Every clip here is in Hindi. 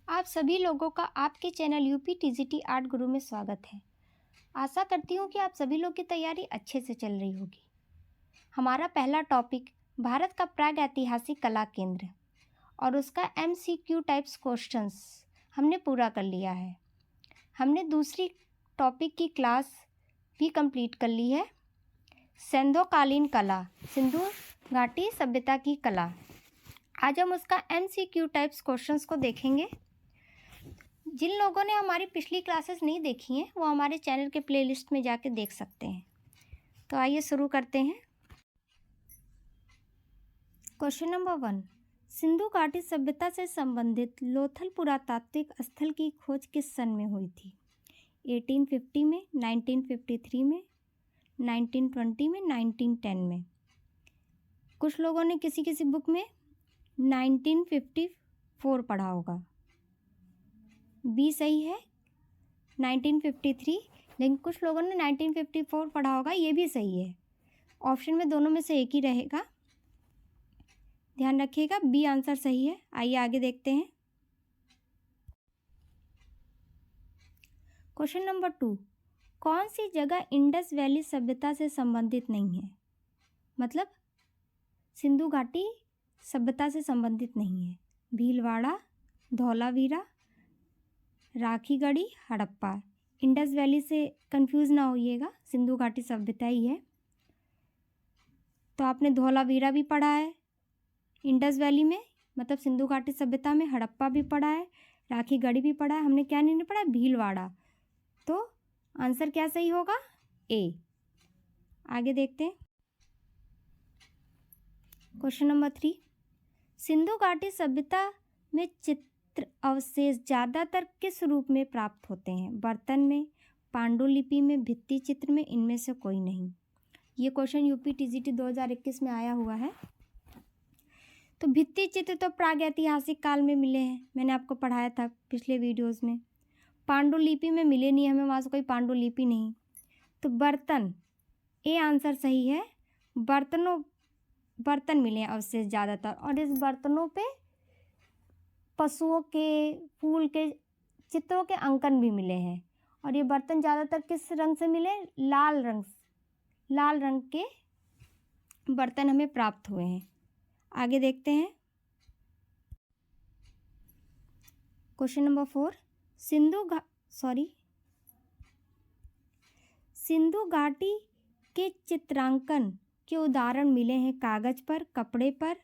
आप सभी लोगों का आपके चैनल यूपी टीजीटी आर्ट गुरु में स्वागत है। आशा करती हूँ कि आप सभी लोग की तैयारी अच्छे से चल रही होगी। हमारा पहला टॉपिक भारत का प्राग ऐतिहासिक कला केंद्र और उसका MCQ टाइप्स क्वेश्चंस हमने पूरा कर लिया है। हमने दूसरी टॉपिक की क्लास भी कंप्लीट कर ली है, सिंधुकालीन कला, सिंधु घाटी सभ्यता की कला। आज हम उसका MCQ टाइप्स क्वेश्चंस को देखेंगे। जिन लोगों ने हमारी पिछली क्लासेस नहीं देखी हैं वो हमारे चैनल के प्लेलिस्ट में जाके देख सकते हैं। तो आइए शुरू करते हैं। क्वेश्चन नंबर 1, सिंधु घाटी सभ्यता से संबंधित लोथल पुरातात्विक स्थल की खोज किस सन में हुई थी? 1850 में, 1953 में, 1920 में, 1910 में। कुछ लोगों ने किसी किसी बुक में 1954 पढ़ा होगा। बी सही है 1953, लेकिन कुछ लोगों ने 1954 पढ़ा होगा, ये भी सही है। ऑप्शन में दोनों में से एक ही रहेगा, ध्यान रखिएगा। बी आंसर सही है। आइए आगे देखते हैं। क्वेश्चन नंबर 2, कौन सी जगह इंडस वैली सभ्यता से संबंधित नहीं है? मतलब सिंधु घाटी सभ्यता से संबंधित नहीं है। भीलवाड़ा, धौलावीरा, राखीगढ़ी, हड़प्पा। इंडस वैली से कंफ्यूज ना होइएगा, सिंधु घाटी सभ्यता ही है। तो आपने धौलावीरा भी पढ़ा है इंडस वैली में, मतलब सिंधु घाटी सभ्यता में। हड़प्पा भी पढ़ा है, राखीगढ़ी भी पढ़ा है। हमने क्या नहीं पढ़ा? भीलवाड़ा। तो आंसर क्या सही होगा? ए। आगे देखते हैं। क्वेश्चन नंबर 3, सिंधु घाटी सभ्यता में चित्र अवशेष ज़्यादातर किस रूप में प्राप्त होते हैं? बर्तन में, पांडुलिपि में, भित्ति चित्र में, इनमें से कोई नहीं। ये क्वेश्चन यूपी टीजीटी 2021 में आया हुआ है। तो भित्ति चित्र तो प्रागैतिहासिक काल में मिले हैं, मैंने आपको पढ़ाया था पिछले वीडियोस में। पांडुलिपि में मिले नहीं, हमें वहाँ से कोई पांडुलिपि नहीं। तो बर्तन, ए आंसर सही है। बर्तन मिले हैं अवशेष ज़्यादातर, और इस बर्तनों पे पशुओं के, फूल के चित्रों के अंकन भी मिले हैं। और ये बर्तन ज़्यादातर किस रंग से मिले? लाल रंग के बर्तन हमें प्राप्त हुए हैं। आगे देखते हैं। क्वेश्चन नंबर 4, सिंधु घाटी के चित्रांकन के उदाहरण मिले हैं कागज पर, कपड़े पर,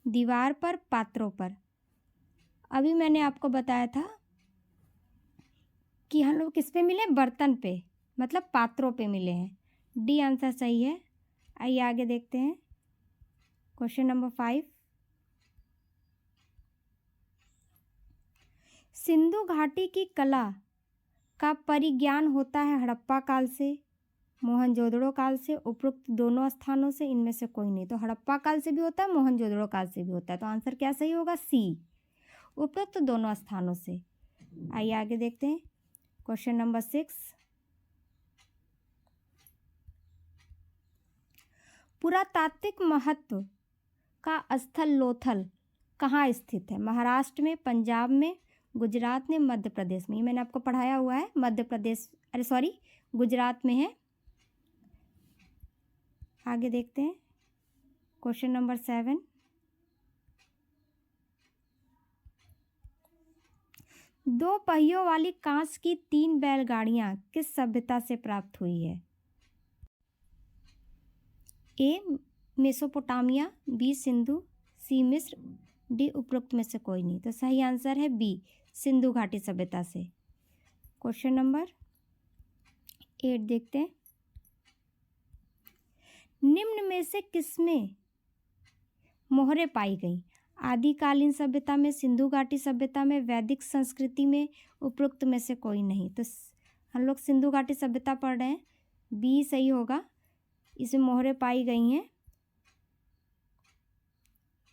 दीवार पर, पात्रों पर। अभी मैंने आपको बताया था कि हम लोग किस पे मिले? बर्तन पे, मतलब पात्रों पे मिले हैं। डी आंसर सही है। आइए आगे देखते हैं। क्वेश्चन नंबर 5, सिंधु घाटी की कला का परिज्ञान होता है हड़प्पा काल से, मोहनजोदड़ो काल से, उपरोक्त दोनों स्थानों से, इनमें से कोई नहीं। तो हड़प्पा काल से भी होता है, मोहनजोदड़ो काल से भी होता है। तो आंसर क्या सही होगा? सी, उपरोक्त दोनों स्थानों से। आइए आगे देखते हैं। क्वेश्चन नंबर 6, पुरातात्विक महत्व का स्थल लोथल कहाँ स्थित है? महाराष्ट्र में, पंजाब में, गुजरात में, मध्य प्रदेश में। ये मैंने आपको पढ़ाया हुआ है। गुजरात में है। आगे देखते हैं। क्वेश्चन नंबर 7, दो पहियों वाली कांच की 3 बैलगाड़ियां किस सभ्यता से प्राप्त हुई है? ए मेसोपोटामिया, बी सिंधु, सी मिस्र, डी उपरोक्त में से कोई नहीं। तो सही आंसर है बी, सिंधु घाटी सभ्यता से। क्वेश्चन नंबर 8 देखते हैं। निम्न में से किसमें मोहरें पाई गई? आदिकालीन सभ्यता में, सिंधु घाटी सभ्यता में, वैदिक संस्कृति में, उपरोक्त में से कोई नहीं। तो हम लोग सिंधु घाटी सभ्यता पढ़ रहे हैं, बी सही होगा, इसमें मोहरें पाई गई हैं।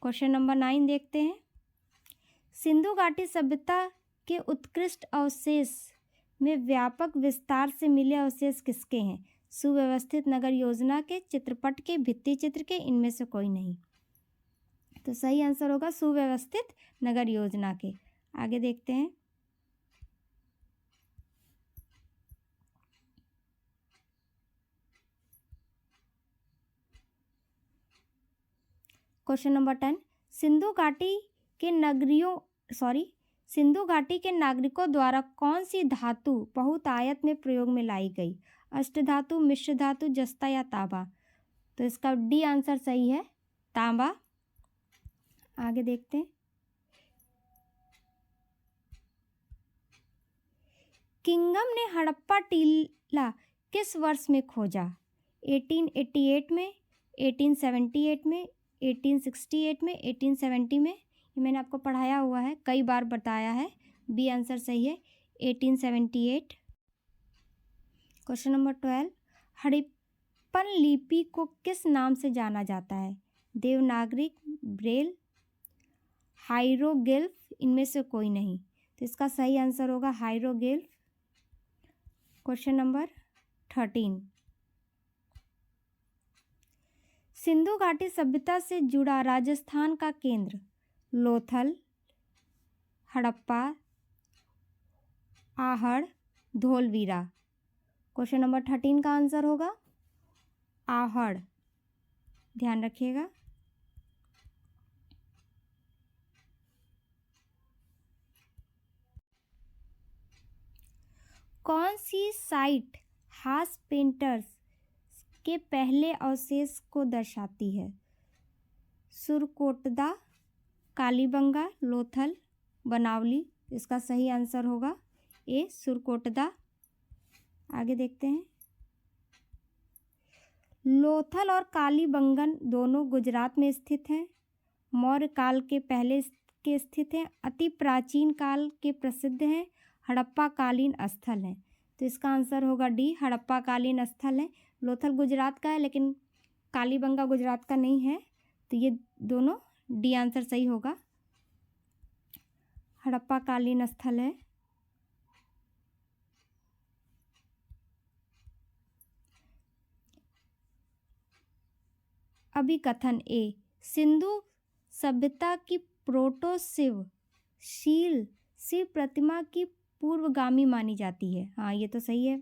क्वेश्चन नंबर 9 देखते हैं। सिंधु घाटी सभ्यता के उत्कृष्ट अवशेष में व्यापक विस्तार से मिले अवशेष किसके हैं? सुव्यवस्थित नगर योजना के, चित्रपट के, भित्ति चित्र के, इनमें से कोई नहीं। तो सही आंसर होगा सुव्यवस्थित नगर योजना के। आगे देखते हैं। क्वेश्चन नंबर 10, सिंधु घाटी के नागरिकों द्वारा कौन सी धातु बहुतायत में प्रयोग में लाई गई? अष्टधातु, मिश्र धातु, जस्ता या तांबा? तो इसका डी आंसर सही है, तांबा। आगे देखते हैं। किंगम ने हड़प्पा टीला किस वर्ष में खोजा? 1888 में, 1878 में, 1868 में, 1870 में? ये मैंने आपको पढ़ाया हुआ है, कई बार बताया है। बी आंसर सही है, 1878। क्वेश्चन नंबर 12, हड़प्पन लिपि को किस नाम से जाना जाता है? देवनागरी, ब्रेल, हाइरोग्लिफ, इनमें से कोई नहीं। तो इसका सही आंसर होगा हाइरोग्लिफ। क्वेश्चन नंबर 13, सिंधु घाटी सभ्यता से जुड़ा राजस्थान का केंद्र? लोथल, हड़प्पा, आहड़, धोलवीरा? क्वेश्चन नंबर 13 का आंसर होगा आहड़, ध्यान रखिएगा। कौन सी साइट हास पेंटर्स के पहले अवशेष को दर्शाती है? सुरकोटदा, कालीबंगा, लोथल, बनावली? इसका सही आंसर होगा ए, सुरकोटदा। आगे देखते हैं। लोथल और कालीबंगन दोनों गुजरात में स्थित हैं। मौर्य काल के पहले के स्थित हैं। अति प्राचीन काल के प्रसिद्ध हैं। हड़प्पा कालीन स्थल हैं। तो इसका आंसर होगा डी, हड़प्पा कालीन स्थल है। लोथल गुजरात का है लेकिन कालीबंगा गुजरात का नहीं है। तो ये दोनों डी आंसर सही होगा, हड़प्पा कालीन स्थल है। अभिकथन ए, सिंधु सभ्यता की प्रोटो शिव प्रतिमा की पूर्वगामी मानी जाती है। हाँ, ये तो सही है।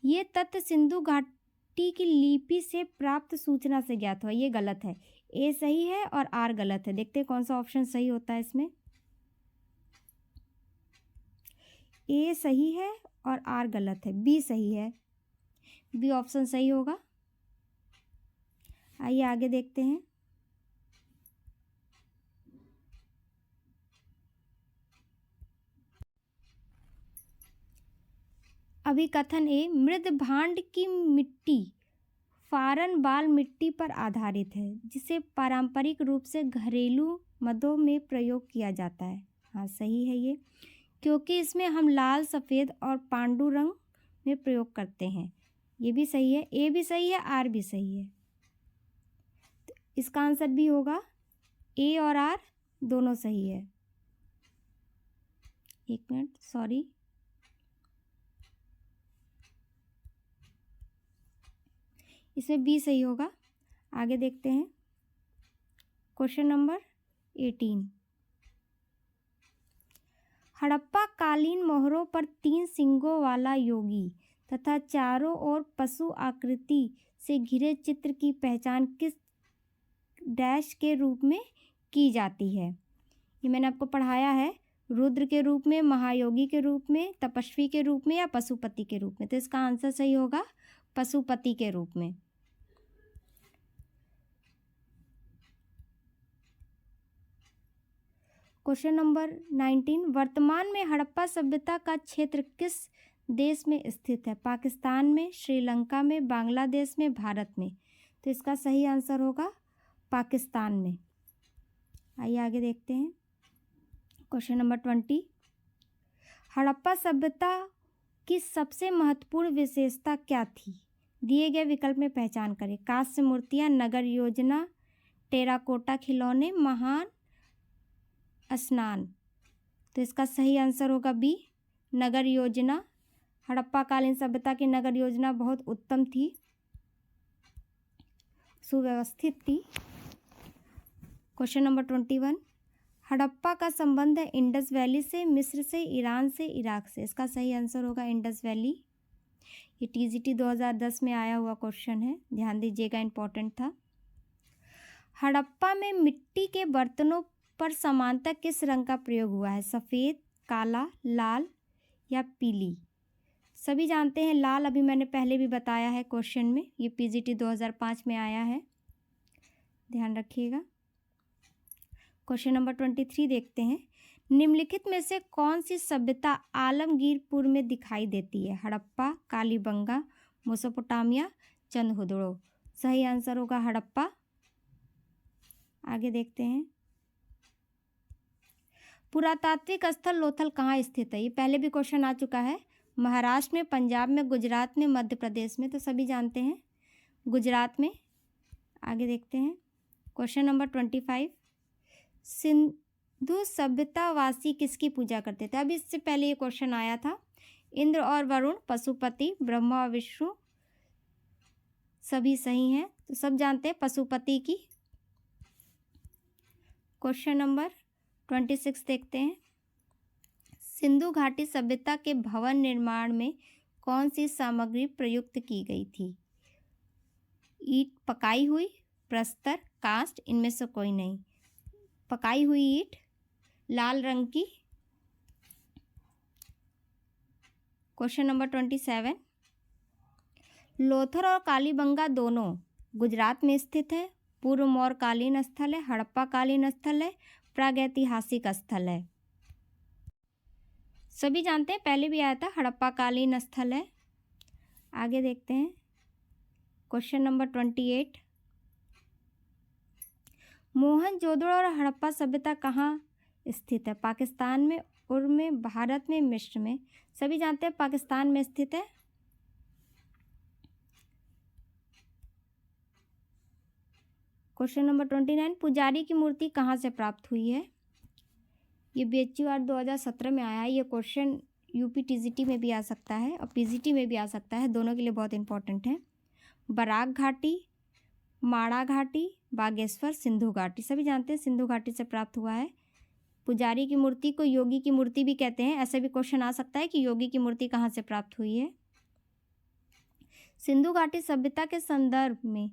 ये तथ्य सिंधु घाटी की लिपि से प्राप्त सूचना से ज्ञात हुआ। ये गलत है, ए सही है और आर गलत है। देखते हैं कौन सा ऑप्शन सही होता है इसमें। ए सही है और आर गलत है, बी सही है। बी ऑप्शन सही होगा। आइए आगे देखते हैं। अभिकथन ए, मृद भांड की मिट्टी फारन बाल मिट्टी पर आधारित है जिसे पारंपरिक रूप से घरेलू मदों में प्रयोग किया जाता है। हाँ, सही है ये, क्योंकि इसमें हम लाल, सफ़ेद और पांडु रंग में प्रयोग करते हैं। ये भी सही है, ए भी सही है, आर भी सही है। तो इसका आंसर भी होगा, ए और आर दोनों सही है। एक मिनट, सॉरी, इसमें बी सही होगा। आगे देखते हैं। क्वेश्चन नंबर 18, हड़प्पा कालीन मोहरों पर 3 सींगों वाला योगी तथा चारों ओर पशु आकृति से घिरे चित्र की पहचान किस डैश के रूप में की जाती है? ये मैंने आपको पढ़ाया है, रुद्र के रूप में, महायोगी के रूप में, तपस्वी के रूप में या पशुपति के रूप में? तो इसका आंसर सही होगा पशुपति के रूप में। क्वेश्चन नंबर 19, वर्तमान में हड़प्पा सभ्यता का क्षेत्र किस देश में स्थित है? पाकिस्तान में, श्रीलंका में, बांग्लादेश में, भारत में? तो इसका सही आंसर होगा पाकिस्तान में। आइए आगे देखते हैं। क्वेश्चन नंबर 20, हड़प्पा सभ्यता की सबसे महत्वपूर्ण विशेषता क्या थी? दिए गए विकल्प में पहचान करें। कांस्य मूर्तियाँ, नगर योजना, टेराकोटा खिलौने, महान स्नान? तो इसका सही आंसर होगा बी, नगर योजना। हड़प्पा कालीन सभ्यता की नगर योजना बहुत उत्तम थी, सुव्यवस्थित थी। क्वेश्चन नंबर 21, हड़प्पा का संबंध है इंडस वैली से, मिस्र से, ईरान से, इराक से? इसका सही आंसर होगा इंडस वैली। ये टीजीटी 2010 में आया हुआ क्वेश्चन है, ध्यान दीजिएगा, इम्पोर्टेंट था। हड़प्पा में मिट्टी के बर्तनों पर समानतः किस रंग का प्रयोग हुआ है? सफ़ेद, काला, लाल या पीली? सभी जानते हैं लाल, अभी मैंने पहले भी बताया है क्वेश्चन में, ये पीजीटी 2005 में आया है, ध्यान रखिएगा। क्वेश्चन नंबर 23 देखते हैं। निम्नलिखित में से कौन सी सभ्यता आलमगीरपुर में दिखाई देती है? हड़प्पा, कालीबंगा, मेसोपोटामिया, चंदहुदड़ो। सही आंसर होगा हड़प्पा। आगे देखते हैं। पुरातात्विक स्थल लोथल कहाँ स्थित है? ये पहले भी क्वेश्चन आ चुका है। महाराष्ट्र में, पंजाब में, गुजरात में, मध्य प्रदेश में। तो सभी जानते हैं गुजरात में। आगे देखते हैं। Question number 25। सिंधु सभ्यतावासी किसकी पूजा करते थे? अभी इससे पहले ये क्वेश्चन आया था। इंद्र और वरुण, पशुपति, ब्रह्मा और विष्णु। सभी सही हैं, तो सब जानते हैं पशुपति की। क्वेश्चन नंबर 26 देखते हैं। सिंधु घाटी सभ्यता के भवन निर्माण में कौन सी सामग्री प्रयुक्त की गई थी? ईंट पकाई हुई, प्रस्तर, कास्ट, इनमें से कोई नहीं। पकाई हुई ईंट, लाल रंग की। Question number 27। लोथल और कालीबंगा दोनों गुजरात में स्थित है। पूर्व मौर्य कालीन स्थल है, हड़प्पा कालीन स्थल है, प्रागैतिहासिक स्थल है। सभी जानते हैं, पहले भी आया था, हड़प्पा कालीन स्थल है। आगे देखते हैं। Question number 28। मोहनजोदड़ो और हड़प्पा सभ्यता कहाँ स्थित है? पाकिस्तान में, उर में, भारत में, मिस्र में। सभी जानते हैं पाकिस्तान में स्थित है। Question number 29। पुजारी की मूर्ति कहाँ से प्राप्त हुई है? ये BHU आर्ट 2017 में आया है। ये क्वेश्चन यूपी टीजीटी में भी आ सकता है और पीजीटी में भी आ सकता है, दोनों के लिए बहुत इंपॉर्टेंट है। बराक घाटी, माड़ा घाटी, बागेश्वर, सिंधु घाटी। सभी जानते हैं सिंधु घाटी से प्राप्त हुआ है। पुजारी की मूर्ति को योगी की मूर्ति भी कहते हैं। ऐसे भी क्वेश्चन आ सकता है कि योगी की मूर्ति कहाँ से प्राप्त हुई है। सिंधु घाटी सभ्यता के संदर्भ में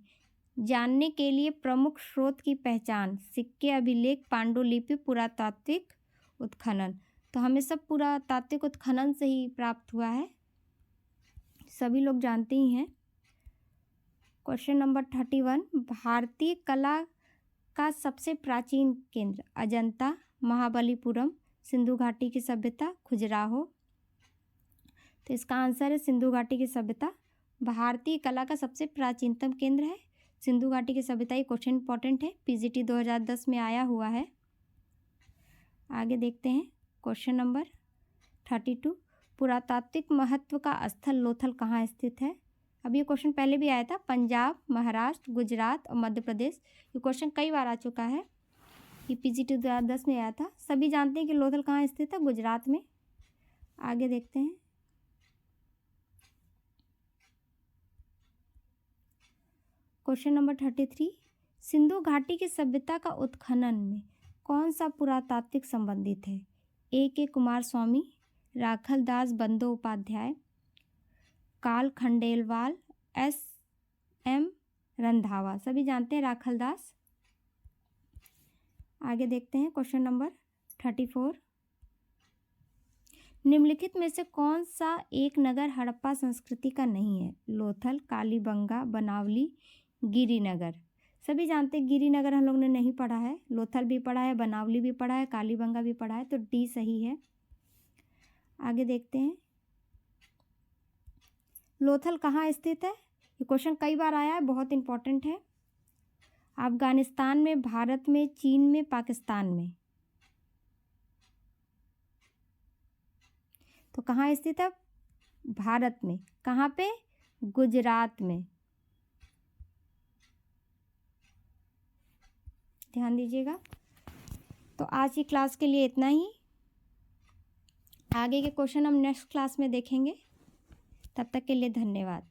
जानने के लिए प्रमुख स्रोत की पहचान: सिक्के, अभिलेख, पांडुलिपि, पुरातात्विक उत्खनन। तो हमें सब पुरातात्विक उत्खनन से ही प्राप्त हुआ है, सभी लोग जानते ही हैं। Question number 31। भारतीय कला का सबसे प्राचीन केंद्र: अजंता, महाबलीपुरम, सिंधु घाटी की सभ्यता, खजुराहो। तो इसका आंसर है सिंधु घाटी की सभ्यता। भारतीय कला का सबसे प्राचीनतम केंद्र है सिंधु घाटी की सभ्यता। ये क्वेश्चन इंपॉर्टेंट है, पीजीटी 2010 में आया हुआ है। आगे देखते हैं। Question number 32। पुरातात्विक महत्व का स्थल लोथल कहाँ स्थित है? अब ये क्वेश्चन पहले भी आया था। पंजाब, महाराष्ट्र, गुजरात और मध्य प्रदेश। ये क्वेश्चन कई बार आ चुका है। ये पीजीटी 2010 में आया था। सभी जानते हैं कि लोथल कहाँ स्थित है? गुजरात में। आगे देखते हैं। Question number 33। सिंधु घाटी की सभ्यता का उत्खनन में कौन सा पुरातात्विक संबंधित है? A.K. कुमार स्वामी, राखल दास बंदोपाध्याय, काल खंडेलवाल, S.M. रंधावा। सभी जानते हैं राखल दास। आगे देखते हैं। Question number 34। निम्नलिखित में से कौन सा एक नगर हड़प्पा संस्कृति का नहीं है? लोथल, कालीबंगा, बनावली, गिरिनगर। सभी जानते हैं गिरिनगर हम लोग ने नहीं पढ़ा है। लोथल भी पढ़ा है, बनावली भी पढ़ा है, कालीबंगा भी पढ़ा है, तो डी सही है। आगे देखते हैं। लोथल कहाँ स्थित है? ये क्वेश्चन कई बार आया है, बहुत इंपॉर्टेंट है। अफगानिस्तान में, भारत में, चीन में, पाकिस्तान में। तो कहाँ स्थित है? भारत में। कहाँ पे? गुजरात में। ध्यान दीजिएगा। तो आज की क्लास के लिए इतना ही। आगे के क्वेश्चन हम नेक्स्ट क्लास में देखेंगे। तब तक के लिए धन्यवाद।